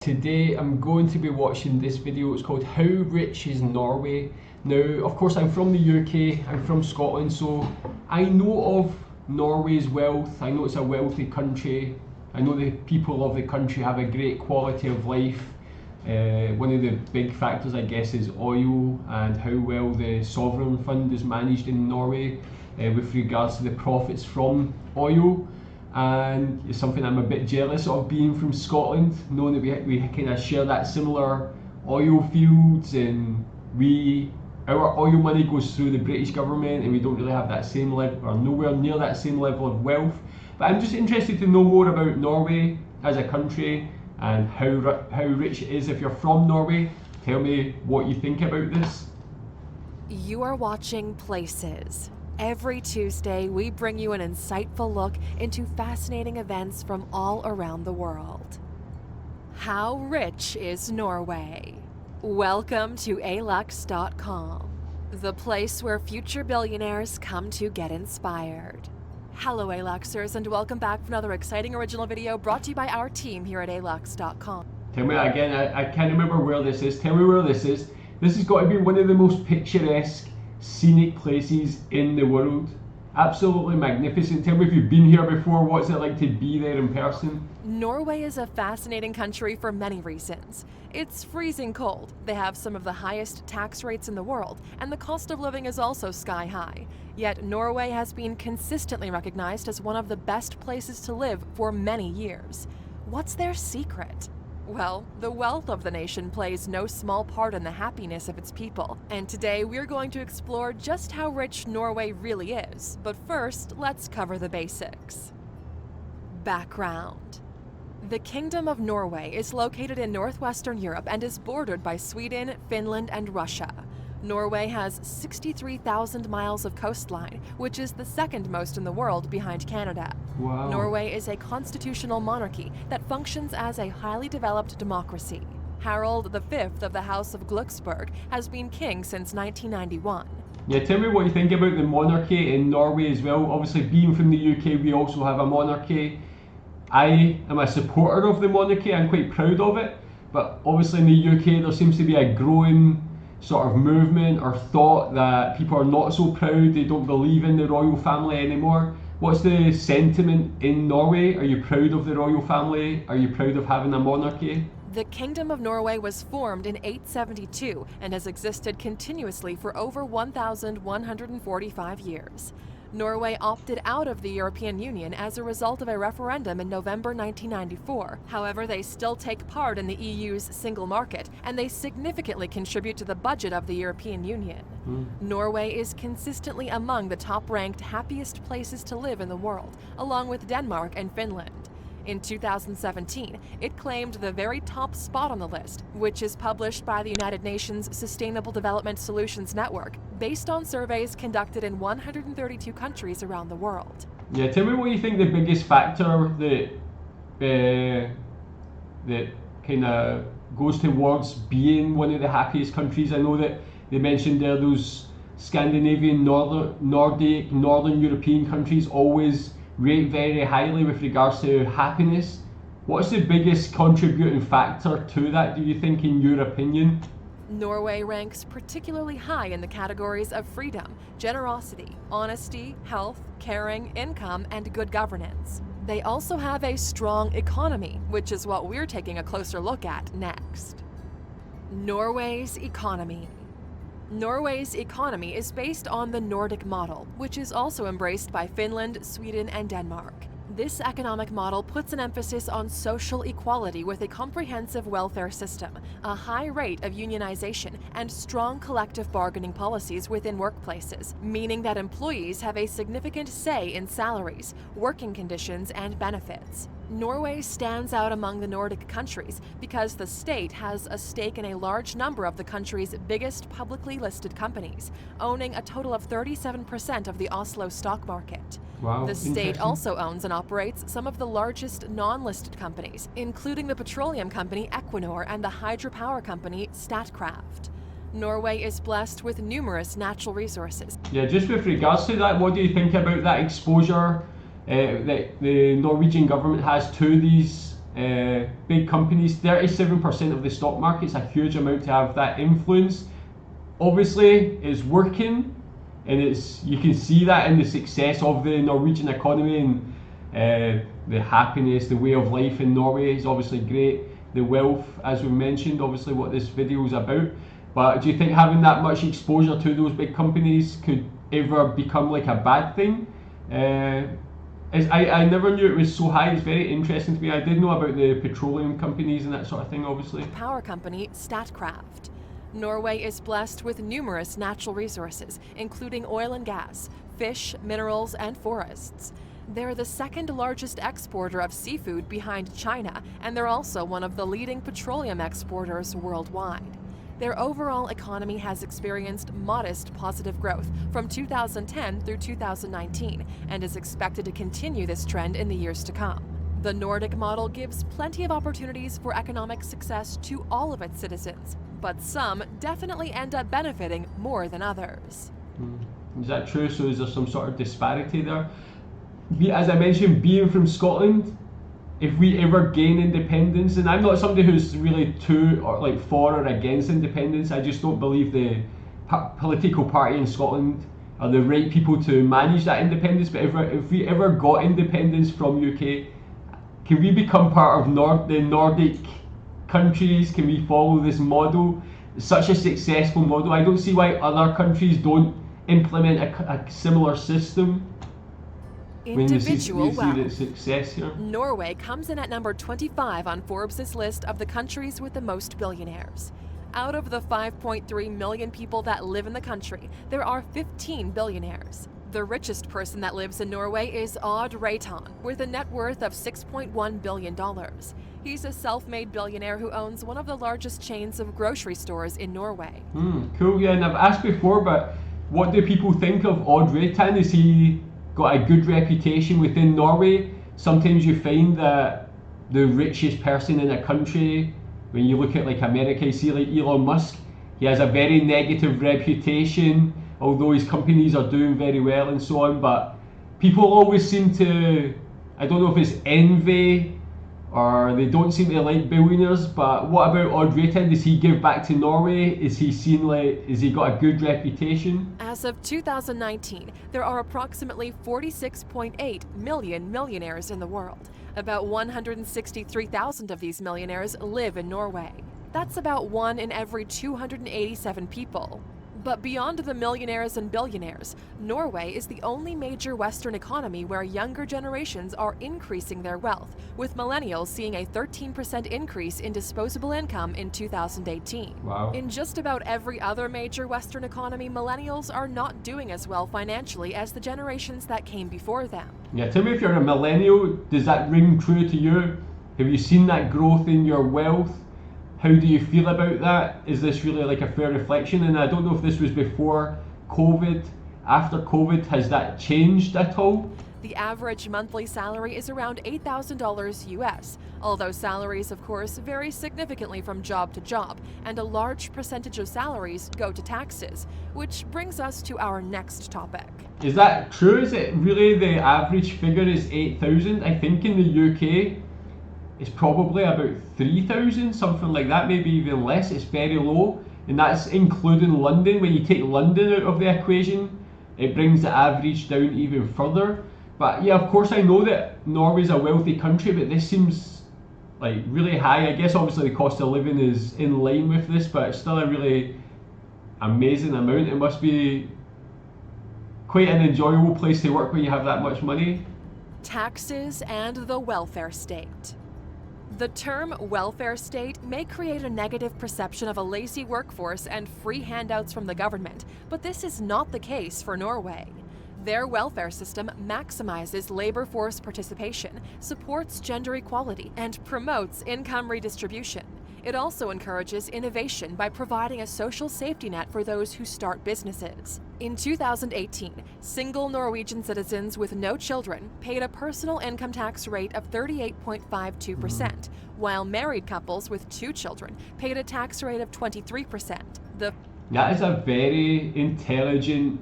Today I'm going to be watching this video. It's called How Rich Is Norway. Now, of course, I'm from the UK, I'm from Scotland, so I know of Norway's wealth. I know it's a wealthy country. I know the people of the country have a great quality of life. One of the big factors, I guess, is oil and how well the sovereign fund is managed in Norway with regards to the profits from oil. And it's something I'm a bit jealous of, being from Scotland, knowing that we kind of share that similar oil fields, and our oil money goes through the British government, and we don't really have that same level, or nowhere near that same level of wealth. But I'm just interested to know more about Norway as a country and how rich it is. If you're from Norway, tell me what you think about this. You are watching Places. Every Tuesday, we bring you an insightful look into fascinating events from all around the world. How rich is Norway? Welcome to alux.com, the place where future billionaires come to get inspired. Hello, Aluxers, and welcome back for another exciting original video brought to you by our team here at alux.com. Tell me again, I can't remember where this is. Tell me where this is. This has got to be one of the most picturesque, scenic places in the world. Absolutely magnificent. Tell me if you've been here before. What's it like to be there in person? Norway is a fascinating country for many reasons. It's freezing cold, they have some of the highest tax rates in the world, and the cost of living is also sky high. Yet Norway has been consistently recognized as one of the best places to live for many years. What's their secret? Well, the wealth of the nation plays no small part in the happiness of its people, and today we're going to explore just how rich Norway really is. But first, let's cover the basics. Background. The Kingdom of Norway is located in northwestern Europe and is bordered by Sweden, Finland, and Russia. Norway has 63,000 miles of coastline, which is the second most in the world behind Canada. Wow. Norway is a constitutional monarchy that functions as a highly developed democracy. Harald V of the House of Glucksburg has been king since 1991. Yeah, tell me what you think about the monarchy in Norway as well. Obviously, being from the UK, we also have a monarchy. I am a supporter of the monarchy. I'm quite proud of it. But obviously in the UK, there seems to be a growing sort of movement or thought that people are not so proud, they don't believe in the royal family anymore. What's the sentiment in Norway? Are you proud of the royal family? Are you proud of having a monarchy? The Kingdom of Norway was formed in 872 and has existed continuously for over 1,145 years. Norway opted out of the European Union as a result of a referendum in November 1994. However, they still take part in the EU's single market, and they significantly contribute to the budget of the European Union. Norway is consistently among the top-ranked happiest places to live in the world, along with Denmark and Finland. In 2017, it claimed the very top spot on the list, which is published by the United Nations Sustainable Development Solutions Network, based on surveys conducted in 132 countries around the world. Yeah, tell me what you think the biggest factor that kind of goes towards being one of the happiest countries. I know that they mentioned there those Scandinavian, Nordic, Northern European countries always rate very highly with regards to happiness. What's the biggest contributing factor to that, do you think, in your opinion? Norway ranks particularly high in the categories of freedom, generosity, honesty, health, caring, income, and good governance. They also have a strong economy, which is what we're taking a closer look at next. Norway's economy. Norway's economy is based on the Nordic model, which is also embraced by Finland, Sweden, and Denmark. This economic model puts an emphasis on social equality with a comprehensive welfare system, a high rate of unionization, and strong collective bargaining policies within workplaces, meaning that employees have a significant say in salaries, working conditions, and benefits. Norway stands out among the Nordic countries because the state has a stake in a large number of the country's biggest publicly listed companies, owning a total of 37% of the Oslo stock market. Wow, the state also owns and operates some of the largest non-listed companies, including the petroleum company Equinor and the hydropower company Statkraft. Norway is blessed with numerous natural resources. Yeah, just with regards to that, what do you think about that exposure that the Norwegian government has to these big companies. 37% of the stock market's a huge amount to have that influence. Obviously, it's working, and you can see that in the success of the Norwegian economy, and the happiness, the way of life in Norway is obviously great. The wealth, as we mentioned, obviously what this video is about. But do you think having that much exposure to those big companies could ever become like a bad thing? I never knew it was so high. It's very interesting to me. I did know about the petroleum companies and that sort of thing, obviously. Power company Statkraft. Norway is blessed with numerous natural resources, including oil and gas, fish, minerals, and forests. They're the second largest exporter of seafood behind China, and they're also one of the leading petroleum exporters worldwide. Their overall economy has experienced modest positive growth from 2010 through 2019 and is expected to continue this trend in the years to come. The Nordic model gives plenty of opportunities for economic success to all of its citizens, but some definitely end up benefiting more than others. Is that true? So is there some sort of disparity there? As I mentioned, being from Scotland, if we ever gain independence, and I'm not somebody who's really for or against independence, I just don't believe the political party in Scotland are the right people to manage that independence. But if we ever got independence from UK, can we become part of the Nordic countries? Can we follow this model? It's such a successful model. I don't see why other countries don't implement a similar system. Individual wealth. The success here. Norway comes in at number 25 on Forbes' list of the countries with the most billionaires. Out of the 5.3 million people that live in the country, there are 15 billionaires. The richest person that lives in Norway is Odd Reitan, with a net worth of $6.1 billion. He's a self-made billionaire who owns one of the largest chains of grocery stores in Norway. Cool, yeah, and I've asked before, but what do people think of Odd Reitan? Is he got a good reputation within Norway? Sometimes you find that the richest person in a country, when you look at like America, you see like Elon Musk, he has a very negative reputation, although his companies are doing very well and so on. But people always seem to, I don't know if it's envy or they don't seem to like billionaires. But what about Odd Reitan? Does he give back to Norway? Is he got a good reputation? As of 2019, there are approximately 46.8 million millionaires in the world. About 163,000 of these millionaires live in Norway. That's about 1 in every 287 people. But beyond the millionaires and billionaires, Norway is the only major Western economy where younger generations are increasing their wealth, with millennials seeing a 13% increase in disposable income in 2018. Wow. In just about every other major Western economy, millennials are not doing as well financially as the generations that came before them. Yeah, tell me if you're a millennial, does that ring true to you? Have you seen that growth in your wealth? How do you feel about that? Is this really like a fair reflection? And I don't know if this was before COVID, after COVID, has that changed at all? The average monthly salary is around $8,000 US, although salaries, of course, vary significantly from job to job, and a large percentage of salaries go to taxes, which brings us to our next topic. Is that true? Is it really the average figure is 8,000? I think in the UK, it's probably about 3,000, something like that, maybe even less. It's very low, and that's including London. When you take London out of the equation, it brings the average down even further. But yeah, of course I know that Norway's a wealthy country, but this seems like really high. I guess obviously the cost of living is in line with this, but it's still a really amazing amount. It must be quite an enjoyable place to work when you have that much money. Taxes and the welfare state. The term welfare state may create a negative perception of a lazy workforce and free handouts from the government, but this is not the case for Norway. Their welfare system maximizes labor force participation, supports gender equality, and promotes income redistribution. It also encourages innovation by providing a social safety net for those who start businesses. In 2018, single Norwegian citizens with no children paid a personal income tax rate of 38.52%, while married couples with 2 children paid a tax rate of 23%. That is a very intelligent,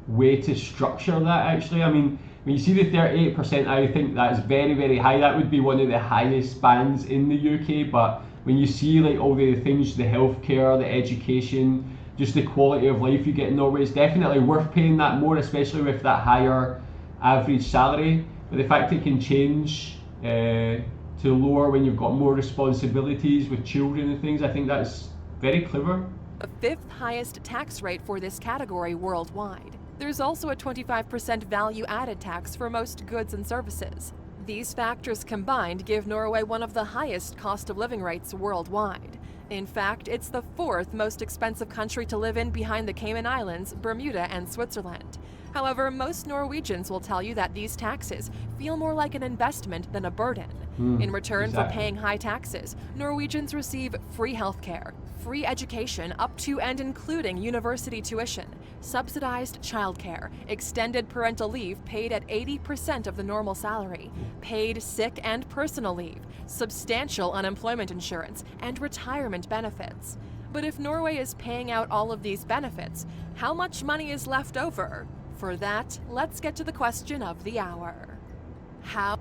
way to structure that, actually. I mean, When you see the 38%, I think that's very, very high. That would be one of the highest bands in the UK. But when you see like all the things, the healthcare, the education, just the quality of life you get in Norway, it's definitely worth paying that more, especially with that higher average salary. But the fact it can change to lower when you've got more responsibilities with children and things, I think that's very clever. The fifth highest tax rate for this category worldwide. There's also a 25% value-added tax for most goods and services. These factors combined give Norway one of the highest cost of living rates worldwide. In fact, it's the fourth most expensive country to live in behind the Cayman Islands, Bermuda, and Switzerland. However, most Norwegians will tell you that these taxes feel more like an investment than a burden. In return for paying high taxes, Norwegians receive free healthcare, free education up to and including university tuition, subsidized childcare, extended parental leave paid at 80% of the normal salary, paid sick and personal leave, substantial unemployment insurance, and retirement benefits. But if Norway is paying out all of these benefits, how much money is left over? For that, let's get to the question of the hour.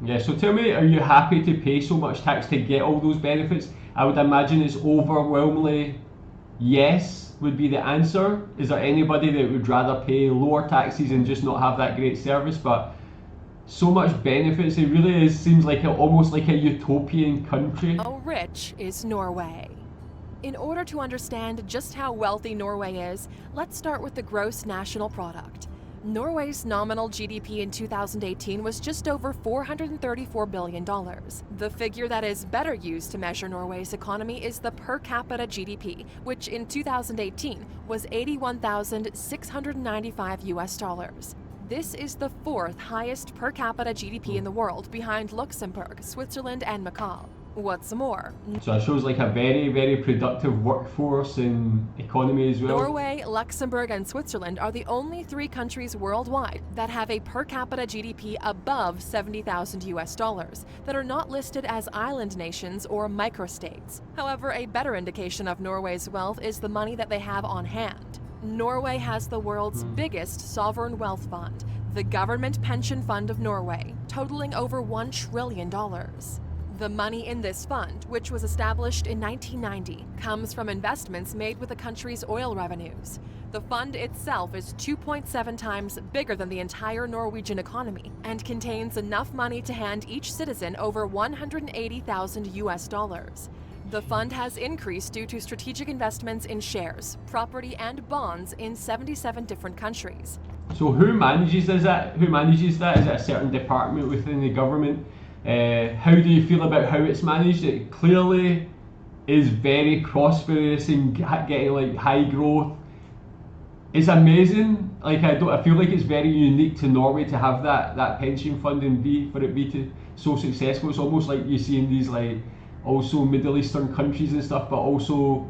Yeah, so tell me, are you happy to pay so much tax to get all those benefits? I would imagine it's overwhelmingly yes would be the answer. Is there anybody that would rather pay lower taxes and just not have that great service? But so much benefits, it really seems like almost like a utopian country. How rich is Norway? In order to understand just how wealthy Norway is, let's start with the gross national product. Norway's nominal GDP in 2018 was just over $434 billion. The figure that is better used to measure Norway's economy is the per capita GDP, which in 2018 was $81,695. This is the fourth highest per capita GDP in the world, behind Luxembourg, Switzerland, and Macau. What's more, so it shows like a very, very productive workforce and economy as well. Norway, Luxembourg, and Switzerland are the only three countries worldwide that have a per capita GDP above $70,000 that are not listed as island nations or microstates. However, a better indication of Norway's wealth is the money that they have on hand. Norway has the world's biggest sovereign wealth fund, the Government Pension Fund of Norway, totaling over $1 trillion. The money in this fund, which was established in 1990, comes from investments made with the country's oil revenues. The fund itself is 2.7 times bigger than the entire Norwegian economy and contains enough money to hand each citizen over $180,000. The fund has increased due to strategic investments in shares, property, and bonds in 77 different countries. So who manages that? Who manages that? Is it a certain department within the government? How do you feel about how it's managed? It clearly is very prosperous and getting like high growth. It's amazing. Like I feel like it's very unique to Norway to have that pension fund and for it be so successful. It's almost like you see in these like also Middle Eastern countries and stuff, but also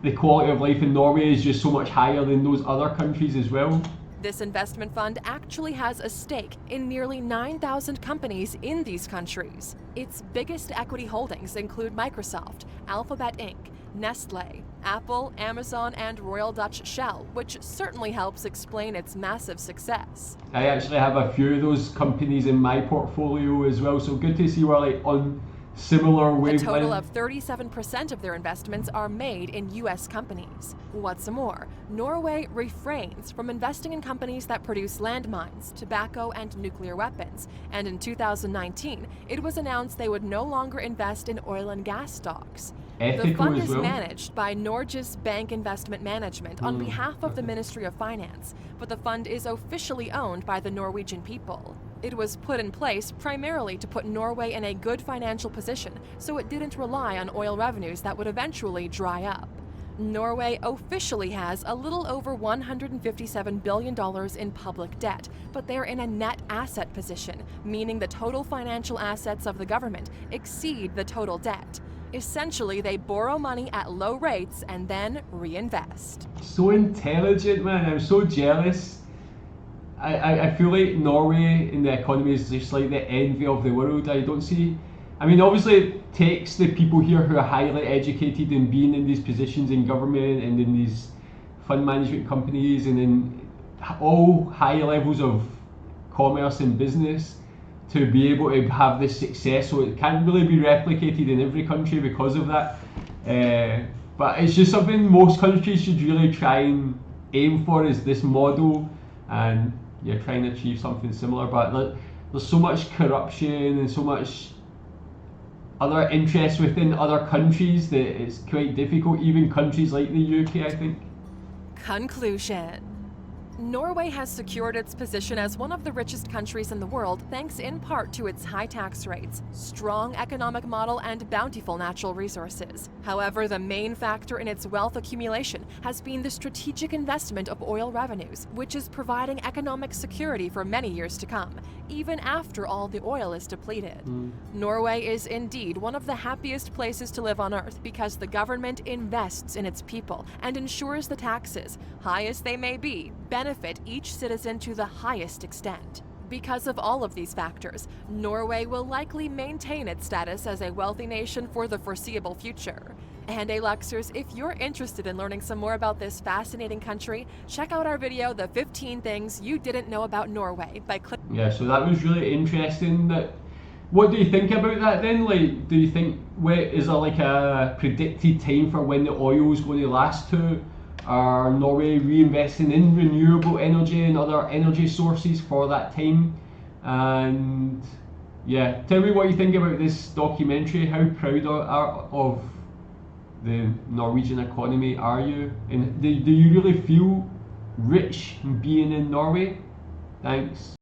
the quality of life in Norway is just so much higher than those other countries as well. This investment fund actually has a stake in nearly 9,000 companies in these countries. Its biggest equity holdings include Microsoft, Alphabet Inc., Nestle, Apple, Amazon, and Royal Dutch Shell, which certainly helps explain its massive success. I actually have a few of those companies in my portfolio as well, so good to see we're like on similar wavelength. A total of 37% of their investments are made in U.S. companies. What's more, Norway refrains from investing in companies that produce landmines, tobacco, and nuclear weapons. And in 2019, it was announced they would no longer invest in oil and gas stocks. The fund is managed by Norges Bank Investment Management on behalf of the Ministry of Finance, but the fund is officially owned by the Norwegian people. It was put in place primarily to put Norway in a good financial position, so it didn't rely on oil revenues that would eventually dry up. Norway officially has a little over $157 billion in public debt, but they're in a net asset position, meaning the total financial assets of the government exceed the total debt. Essentially, they borrow money at low rates and then reinvest. So intelligent, man. I'm so jealous. I feel like Norway in the economy is just like the envy of the world. I don't see, I mean, obviously it takes the people here who are highly educated and being in these positions in government and in these fund management companies and in all high levels of commerce and business to be able to have this success. So it can't really be replicated in every country because of that. But it's just something most countries should really try and aim for, is this model, and yeah, try and achieve something similar. But there's so much corruption and so much other interests within other countries that it's quite difficult, even countries like the UK, I think. Conclusion. Norway has secured its position as one of the richest countries in the world thanks in part to its high tax rates, strong economic model, and bountiful natural resources. However, the main factor in its wealth accumulation has been the strategic investment of oil revenues, which is providing economic security for many years to come, even after all the oil is depleted. Norway is indeed one of the happiest places to live on Earth because the government invests in its people and ensures the taxes, high as they may be, benefit each citizen to the highest extent. Because of all of these factors, Norway will likely maintain its status as a wealthy nation for the foreseeable future. And Luxers, if you're interested in learning some more about this fascinating country, check out our video, The 15 Things You Didn't Know About Norway, by clicking. Yeah, so that was really interesting. What do you think about that then? Like, do you think, is there like a predicted time for when the oil is going to last to? Are Norway reinvesting in renewable energy and other energy sources for that time? And yeah, tell me what you think about this documentary. How proud of the Norwegian economy are you? And do you really feel rich being in Norway? Thanks.